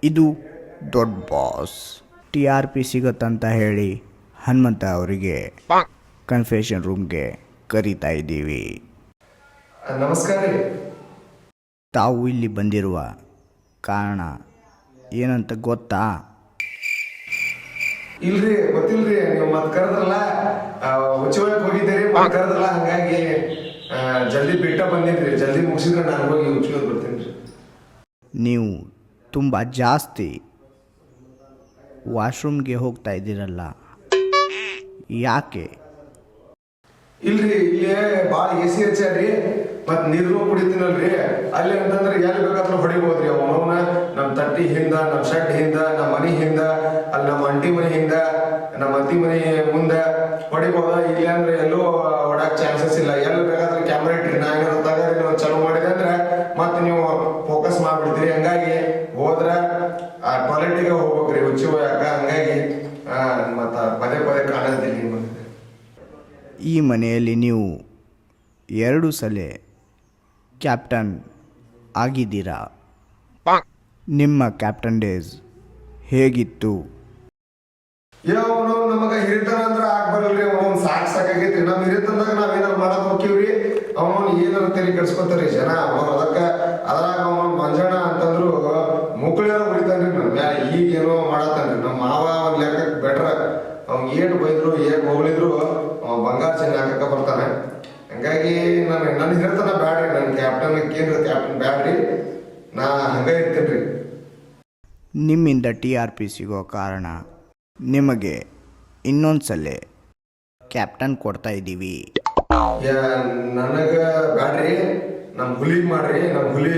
ಇದು ದೊಡ್ಡ boss. TRP ಸಿಗತ್ತಂತ ಹೇಳಿ ಹನುಮಂತ ಅವರಿಗೆ ಕನ್ಫೆಷನ್ ರೂಮ್ಗೆ ಕರೀತಾ ಇದ್ದೀವಿ. ನಮಸ್ಕಾರ ರೀ. ತಾವು ಇಲ್ಲಿ ಬಂದಿರುವ ಕಾರಣ ಏನಂತ ಗೊತ್ತಾ? ಇಲ್ರಿ, ಗೊತ್ತಿಲ್ರಿ. ನೀವು ಮತ್ತೆ ಕರೆದ್ರಲ್ಲ, ಉಚ್ಚವಾಗಿ ಹೋಗಿದ್ದೀರಿ, ಮತ್ತೆ ಕರೆದ್ರಲ್ಲ, ಹಂಗಾಗಿ ಜಲ್ದಿ ಬಿಟ್ಟ ಬಂದಿದ್ರಿ. ಜಲ್ದಿ ಮುಗಿಸಿದ್ರೆ ನಾನು ಹೋಗಿ ಉಚ್ಚವಾಗಿ ಬರ್ತೀನಿ ರೀ. ನೀವು ತುಂಬ ಜಾಸ್ತಿ ವಾಶ್ರೂಮ್ಗೆ ಹೋಗ್ತಾ ಇದ್ದೀರಲ್ಲ, ಯಾಕೆ? ಇಲ್ರಿ, ಇಲ್ಲೇ ಭಾಳ AC ಹಚ್ಚಾರಿ, ಮತ್ತು ನೀರು ಕುಡಿತೀನಲ್ರಿ. ಅಲ್ಲಿ ಅಂತಂದ್ರೆ ಎಲ್ಲಿ ಬೇಕಾದ್ರೂ ಹೊಡಿಬೋದ್ರಿ. ಅವನವನ ನಮ್ಮ ತಟ್ಟಿ ಹಿಂದ, ನಮ್ಮ ಶೆಡ್ ಹಿಂದ, ನಮ್ಮ ಮನೆ ಹಿಂದ, ಅಲ್ಲಿ ನಮ್ಮ ಅಂಟಿ ಮನೆ ಹಿಂದ, ನಮ್ಮ ಅತ್ತಿ ಮನೆ ಮುಂದೆ ಹೊಡಿಬೋದ. ಇಲ್ಲ ಅಂದ್ರೆ ಎಲ್ಲೂ ಹೊಡಕ್ ಚಾನ್ಸಸ್ ಇಲ್ಲ. ಎಲ್ಲಿ ಬೇಕಾದ್ರೆ ಕ್ಯಾಮ್ರಾ ಇಟ್ರಿ, ನಾ ಏನಾದ್ರು ತಗರಿ ನೀವು ಚಲೋ ಮಾಡಿದೆ ಅಂದ್ರೆ ಮತ್ತೆ ನೀವು ಫೋಕಸ್ ಮಾಡ್ಬಿಡ್ತೀರಿ. ಹಂಗಾಗಿ ಹೋದ್ರೆ ಆ ಟಾಯ್ಲೆಟಿಗೆ ಹೋಗ್ಬೇಕ್ರಿ, ಹುಚ್ಚಿ ಹೋಯಾಕ. ಹಂಗಾಗಿ ಮತ್ತು ಪದೇ ಪದೇ ಕಾಣಿಸ್ತೀನಿ ನಿಮಗೆ. ಈ ಮನೆಯಲ್ಲಿ ನೀವು 2 ಸಲ ಕ್ಯಾಪ್ಟನ್ ಆಗಿದ್ದೀರಾ. ನಿಮ್ಮ ಕ್ಯಾಪ್ಟನ್ ಡೇಸ್ ಹೇಗಿತ್ತು? ಅವನು ನಮಗೆ ಹಿರಿತನ ಅಂದ್ರೆ ಆಗ್ಬರಲ್ರಿ. ಅವನು ಸಾಕಾಗೈತಿ. ನಮ್ಮ ಹಿರಿತನದಾಗ ನಾವೇನಾರು ಮಾಡಕ್ ಹೋಗ್ತೀವ್ರಿ, ಅವನು ಏನಾರು ತಲೆ ಕೆಡ್ಸ್ಕೊತಾರಿ ಜನ. ಅವ್ರು ಅದ್ರಾಗ ಅವನು ಮಂಜಣ್ಣ ಅಂತಂದ್ರು ಮುಕ್ಕಳಿಯಾರ ಹೊಡಿತಾನ್ರಿ ನಮ್ಮ ಮ್ಯಾಲ. ಈಗೇನೋ ಮಾಡತ್ತಾನ್ರಿ ನಮ್ಮ ಮಾವ. ಒಂದು ಲೆಕ್ಕಕ್ಕೆ ಬೆಟ್ರ. ಅವ್ನು ಏಟ್ ಬೈದ್ರು ಏಟ್ ಹೋಗ್ಲಿದ್ರು ಬಂಗಾರ ಚೆನ್ನ ಹಾಕಕ್ಕ ಬರ್ತಾನೆ. ಹಂಗಾಗಿ ನನ್ನ ಹಿರಿತನ ಬ್ಯಾಡ್ರಿ. ನನ್ನ ಕ್ಯಾಪ್ಟನ್ ಬ್ಯಾಡ್ರಿ. ನಾ ಹಂಗ ಇರ್ತೇನ್ರಿ. ನಿಮ್ಮಿಂದ TRP ಸಿಗೋ ಕಾರಣ ನಿಮಗೆ ಇನ್ನೊಂದ್ಸಲ ಕ್ಯಾಪ್ಟನ್ ಕೊಡ್ತಾ ಇದ್ದೀವಿ. ನನಗ ಬ್ಯಾಡ್ರಿ, ನಮ್ಮ ಹುಲಿಗೆ ಮಾಡ್ರಿ. ನಮ್ಮ ಹುಲಿ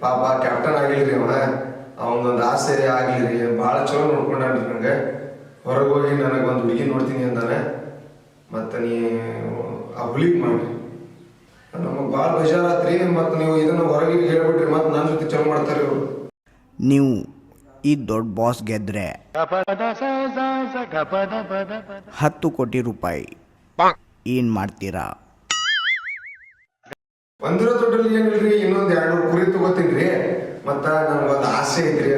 ಪಾಪ ಕ್ಯಾಪ್ಟನ್ ಆಗಿಲ್ರಿ. ಅವನೊಂದು ಆಸೆ ಆಗಿಲ್ರಿ. ಭಾಳ ಚಲೋ ನೋಡ್ಕೊಂಡ್ರಿ. ನನಗೆ ಹೊರಗೆ ಹೋಗಿ ನನಗೆ ಒಂದು ಹುಡುಗಿ ನೋಡ್ತೀನಿ ಅಂತಾನೆ. ಮತ್ತು ಆ ಹುಲಿಗೆ ಮಾಡ್ರಿ. ನಮಗೆ ಭಾಳ ಬೇಜಾರಾತ್ರಿ. ಮತ್ತು ನೀವು ಇದನ್ನು ಹೊರಗೆ ಹೇಳ್ಬಿಟ್ರಿ, ಮತ್ತು ನನ್ನ ಜೊತೆ ಚಲೋ ಮಾಡ್ತಾರೆ ಇವರು. ನೀವು ಈ ದೊಡ್ಡ ಬಾಸ್ ಗೆದ್ರೆ 10 ಕೋಟಿ ರೂಪಾಯಿ ಏನ್ ಮಾಡ್ತೀರಾ? ಒಂದಿರೋ ದುಡ್ಡಲ್ಲಿ ಏನಿಲ್ರಿ, ಇನ್ನೊಂದು 200 ಕುರಿ ತಗೋತೀನಿ. ಮತ್ತ ನನಗೊಂದು ಆಸೆ ಐತ್ರಿ.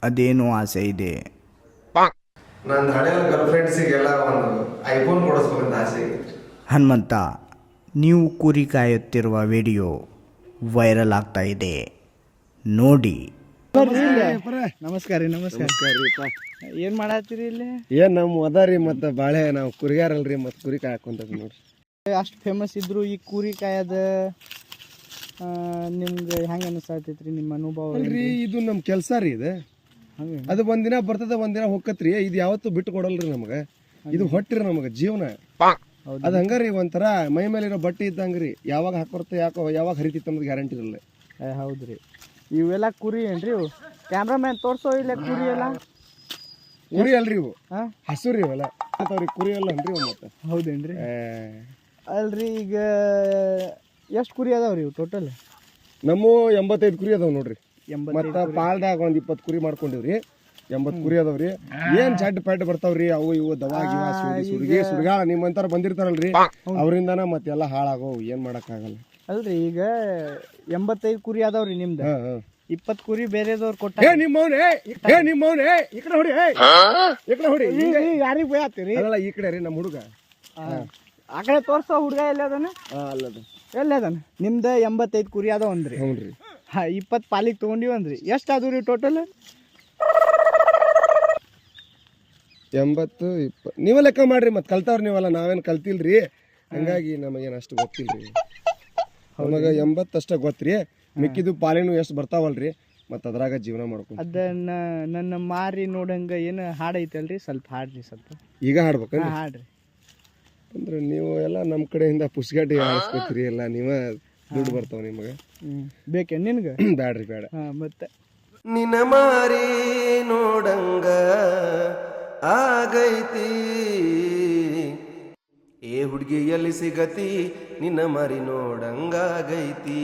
ಅದೇನು ಆಸೆ ಇದೆ? ನನ್ನ ಹಳೆಯ ಗರ್ಲ್ ಫ್ರೆಂಡ್ಸಿಗೆಲ್ಲ ಒಂದು ಐಫೋನ್ ಕೊಡಿಸ್ಬೇಕಂತ ಆಸೆ ಐತ್ರಿ. ಹನುಮಂತ, ನೀವು ಕುರಿ ಕಾಯುತ್ತಿರುವ ವಿಡಿಯೋ ವೈರಲ್ ಆಗ್ತಾ ಇದೆ, ನೋಡಿ. ನಮಸ್ಕಾರ ರೀ. ಏನ್ ಮಾಡತ್ತೀರಿ ಇಲ್ಲಿ? ಏನ್ ನಮ್ ಅದಾರಿ ಮತ್ತ ಬಾಳೆ ನಾವು ಕುರಿಗಾರಲ್ರಿ, ಮತ್ ಕುರಿ ಕಾಯಕೊಂತ ನೋಡ್ರಿ. ಅಷ್ಟು ಫೇಮಸ್ ಇದ್ರು ಈ ಕುರಿ ಕಾಯದ ನಿಮ್ಗೆ ಹೆಂಗ ಅನಿಸ್ತೈತ್ರಿ? ನಿಮ್ಮ ಅನುಭವ ಅಲ್ರಿ, ಇದು ನಮ್ ಕೆಲ್ಸ ರೀ. ಇದು ಅದು ಒಂದಿನ ಬರ್ತದ, ಒಂದಿನ ಹೋಗತ್ರಿ. ಇದು ಯಾವತ್ತು ಬಿಟ್ಟು ಕೊಡಲ್ರಿ ನಮಗ. ಇದು ಹೊಟ್ಟಿರಿ ನಮಗ ಜೀವನ. ಅದ್ ಹಂಗಾರಿ ಒಂಥರ ಮೈ ಮೇಲಿರೋ ಬಟ್ಟೆ ಇದ್ದಂಗ್ರಿ. ಯಾವಾಗ ಹಾಕೊರ್ತ ಯಾವಾಗ ಹರಿತಿತ್ತು ಅನ್ನೋದು ಗ್ಯಾರಂಟಿ ಇರಲ್ಲ. ಹೌದ್ರಿ. ಇವೆಲ್ಲ ಕುರಿ ಏನ್ರಿ? ಇವು ಕ್ಯಾಮ್ರಾಮ್ಯಾನ್ ತೋರ್ಸೋ ಇಲ್ಲ ಕುರಿ ಎಲ್ಲ? ಕುರಿ ಅಲ್ರಿ ಇವು, ಹಸುರಿ ಇವೆಲ್ಲ. ಕುರಿ ಎಲ್ಲ ಅನ್ರಿ ಇವು. ಮತ್ತೆ ಹೌದೇನ್ರಿ? ಅಲ್ರಿ, ಈಗ ಎಷ್ಟು ಕುರಿ ಅದಾವ್ರಿ ಇವು ಟೋಟಲ್? ನಮ್ಮ 85 ಕುರಿ ಅದಾವ್ ನೋಡ್ರಿ. ಮತ್ತ ಪಾಲ್ದಾಗ ಒಂದ್ 20 ಕುರಿ ಮಾಡ್ಕೊಂಡಿವ್ರಿ. 80 ಕುರಿ ಅದಾವ್ರಿ. ಏನ್ ಚಡ್ ಪಡ್ ಬರ್ತಾವ್ರಿ. ಅವು ಇವು ದವಾ ಗಿವಾ ಸುಡ್ಗಾಳ ನಿಮ್ಮಂತಾರ ಬಂದಿರ್ತಾರಲ್ರಿ, ಅವ್ರಿಂದನ ಮತ್ತೆಲ್ಲ ಹಾಳಾಗವು. ಏನ್ ಮಾಡಕ್ ಆಗಲ್ಲ. ಅಲ್ರಿ, ಈಗ 85 ಕುರಿ ಅದಾವ್ರಿ ನಿಮ್ದು. 20 ಕುರಿ ಬೇರೆದವ್ರು ಕೊಟ್ಟ. ನಿಮ್ಮವ್ನೇ ಈ ಕಡೆ ಹೊಡಿ, ಈ ಕಡೆ ಹೊಡಿ. ಯಾರಿಗ್ ಭಯ ಆಗ್ತೀರಿ? ಅಲ್ಲ, ಈ ಕಡೆ ರೀ ನಮ್ಮ ಹುಡುಗ. ಆ ಕಡೆ ತೋರ್ಸೋ ಹುಡುಗ ಎಲ್ಲ ಅದಾನ? ಅಲ್ಲದ ಎಲ್ಲ ಅದಾನ. ನಿಮ್ದ 85 ಕುರಿ ಅದಾವ ಅಂದ್ರಿ. 20 ಪಾಲಿಗೆ ತಗೊಂಡಿವಿ ಅಂದ್ರಿ. ಎಷ್ಟು ಆದ್ರಿ ಟೋಟಲ್? 80 20 ನೀವ ಲೆಕ್ಕ ಮಾಡ್ರಿ. ಮತ್ ಕಲ್ತಾವ್ರಿ ನೀವಲ್ಲ, ನಾವೇನ್ ಕಲ್ತಿಲ್ರಿ. ಹಂಗಾಗಿ ನಮಗೇನ್ ಅಷ್ಟು ಗೊತ್ತಿಲ್ರಿ. ನಮಗ 80 ಅಷ್ಟ ಗೊತ್ತ್ರಿ. ಮಿಕ್ಕಿದು ಪಾಲಿನು ಎಷ್ಟು ಬರ್ತಾವಲ್ರಿ, ಮತ್ ಅದ್ರಾಗ ಜೀವನ ಮಾಡ್ಕೊಂಡು. ಅದನ್ನ ನನ್ನ ಮಾರಿ ನೋಡಂಗ ಏನು ಹಾಡು ಐತಲ್ರಿ, ಸ್ವಲ್ಪ ಹಾಡ್ರಿ. ಸ್ವಲ್ಪ ಈಗ ಹಾಡ್ಬೇಕಂದ್ರೆ ಹಾಡ್ರಿ. ಅಂದ್ರೆ ನೀವು ಎಲ್ಲ ನಮ್ಮ ಕಡೆಯಿಂದ ಪುಸ್ಗಡ್ಡಿ ಹಾರಿಸ್ಬೇಕ್ರಿ. ಎಲ್ಲ ನೀವ ದುಡ್ಡು ಬರ್ತಾವ ನಿಮಗ. ಬೇಕೇ ನಿನ್ಗ? ಬ್ಯಾಡ್ರಿ ಬೇಡ. ಮತ್ತೆ ನಿನ್ನ ಮಾರಿ ನೋಡಂಗ ಆಗೈತಿ, ಏ ಹುಡುಗಿ ಎಲ್ಲಿ ಸಿಗತಿ, ನಿನ್ನ ಮಾರಿ ನೋಡಂಗಾಗೈತಿ.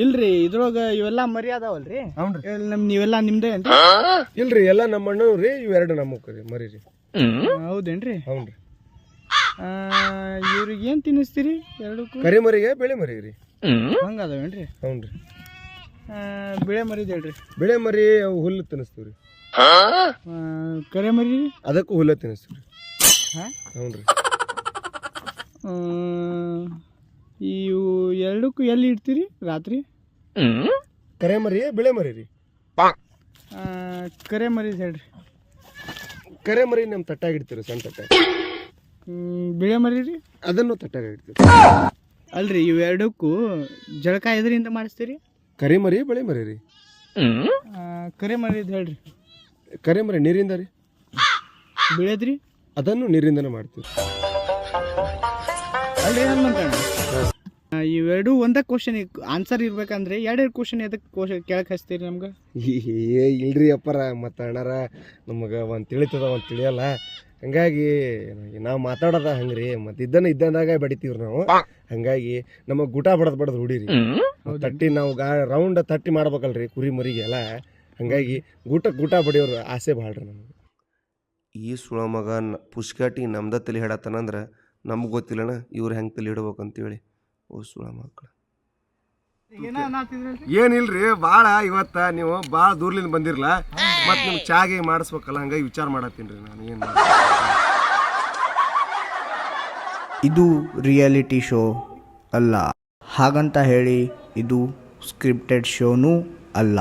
ಇಲ್ರಿ, ಇದ್ರೊಳಗ ಇವೆಲ್ಲ ಮರಿ ಅದಾವಲ್ರಿ? ನೀವೆಲ್ಲ ನಿಮ್ದೇ ಏನ್ರಿ? ಇಲ್ರಿ, ಎಲ್ಲ ನಮ್ಮ ಅಣ್ಣವ್ರಿ. ಇವೆರಡು ನಮ್ಮ ಮರಿ ರೀ. ಹೌದೇನ್ರಿ? ಹೌನ್ರಿ. ಇವ್ರಿಗೆ ಏನು ತಿನ್ನಿಸ್ತೀರಿ ಎರಡಕ್ಕೂ? ಕರಿ ಮರಿಗೆ ಬೆಳೆ ಮರಿ ರೀ. ಹಂಗೆ ಅದಾವೇನ್ರಿ? ಹ್ಞೂ ರೀ. ಬಿಳೆ ಮರಿದು ಹೇಳ್ರಿ. ಬೆಳೆ ಮರಿ ಅವು ಹುಲ್ಲು ತಿನ್ನಿಸ್ತೀವಿ ರೀ. ಕರೆ ಮರಿ ಅದಕ್ಕೂ ಹುಲ್ಲು ತಿನ್ನಿಸ್ತೀವಿ ರೀ. ಹಾಂ, ಹ್ಞೂ ರೀ. ಇವು ಎರಡಕ್ಕೂ ಎಲ್ಲಿ ಇಡ್ತೀರಿ ರಾತ್ರಿ? ಕರೆ ಮರಿ ಬೆಳೆ ಮರಿ ರೀ. ಕರೆ ಮರಿದು ಹೇಳ್ರಿ. ಕರೆ ಮರಿ ನಮ್ಮ ತಟ್ಟಾಗ ಇಡ್ತೀವಿ ಸಣ್ಣ ತಟ್ಟಾಗ. ಬಿಳೆ ಮರಿ ರೀ? ಅದನ್ನು ತಟ್ಟಾಗ ಇಡ್ತೀವಿ. ಅಲ್ರಿ ಇವು ಎರಡಕ್ಕೂ ಜಳಕ ಎದರಿಂದ ಮಾಡಿಸ್ತೀರಿ? ಕರಿ ಮರಿ ಬೆಳೆ ಮರಿ ರೀ. ಕರೆ ಮರಿದು ಹೇಳ್ರಿ. ಕರೆ ಮರಿ ನೀರಿಂದ ರೀ. ಬಿಳೆದ್ರಿ? ಅದನ್ನು ನೀರಿಂದನೇ ಮಾಡ್ತೀವಿ. ಅಲ್ರಿ ಹನುಮಂತಣ್ಣ, ಇವೆರಡು ಒಂದೇ ಕ್ವಶನ್ ಆನ್ಸರ್ ಇರ್ಬೇಕಂದ್ರೆ ಎರಡೆರಡು ಕ್ವಶನ್ ಎದಕ್ಕೆ ಕೇಳಕ್ಕೆ ಹಚ್ತೀರಿ ನಮ್ಗೆ? ಇಲ್ರಿ ಅಪ್ಪರ ಮತ್ತು ಅಣ್ಣಾರ ನಮಗೆ ಒಂದು ತಿಳಿತದ ಒಂದು ತಿಳಿಯಲ್ಲ, ಹಂಗಾಗಿ ನಾವು ಮಾತಾಡೋದ ಹಂಗ್ರಿ. ಮತ್ತು ಇದ್ದಂದಾಗ ಬಡಿತೀವ್ರಿ ನಾವು. ಹಂಗಾಗಿ ನಮಗೆ ಗುಟ ಬಡದ್ ಹುಡಿರಿ. ತಟ್ಟಿ ನಾವು ರೌಂಡ್ ತಟ್ಟಿ ಮಾಡ್ಬೇಕಲ್ರಿ ಕುರಿ ಮರಿಗೆಲ್ಲ. ಹಂಗಾಗಿ ಗೂಟ ಬಡಿಯೋರು ಆಸೆ ಭಾಳ ರೀ ನಮಗೆ. ಈ ಸುಳ ಮಗ ಪುಷ್ಕಾಟಿ ನಮ್ದ ತಲೆ ಹಿಡತ್ತಾನಂದ್ರೆ ನಮ್ಗೆ ಗೊತ್ತಿಲ್ಲಣ ಇವ್ರು ಹೆಂಗೆ ತಲೆ ಹಿಡ್ಬೇಕಂತೇಳಿ. ಓ ಸುಳ ಮಕ್ಕಳು ಏನಿಲ್ರಿ, ಭಾಳ ಇವತ್ತು ನೀವು ಭಾಳ ದೂರ್ಲಿಂದ ಬಂದಿರಲ್ಲ, ಮತ್ತು ನಿಮ್ಗೆ ಚಾಗೆ ಮಾಡಿಸ್ಬೇಕಲ್ಲ, ಹಂಗಾಗಿ ವಿಚಾರ ಮಾಡತ್ತೀನಿ ರೀ ನಾನು ಏನು. ಇದು ರಿಯಾಲಿಟಿ ಶೋ ಅಲ್ಲ, ಹಾಗಂತ ಹೇಳಿ ಇದು ಸ್ಕ್ರಿಪ್ಟೆಡ್ ಶೋನೂ ಅಲ್ಲ.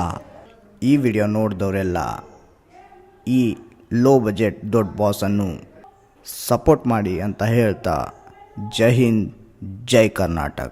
ಈ ವಿಡಿಯೋ ನೋಡಿದವರೆಲ್ಲ ಈ ಲೋ ಬಜೆಟ್ ದೊಡ್ಡ ಬಾಸನ್ನು ಸಪೋರ್ಟ್ ಮಾಡಿ ಅಂತ ಹೇಳ್ತಾ, ಜೈ ಹಿಂದ್, ಜೈ ಕರ್ನಾಟಕ.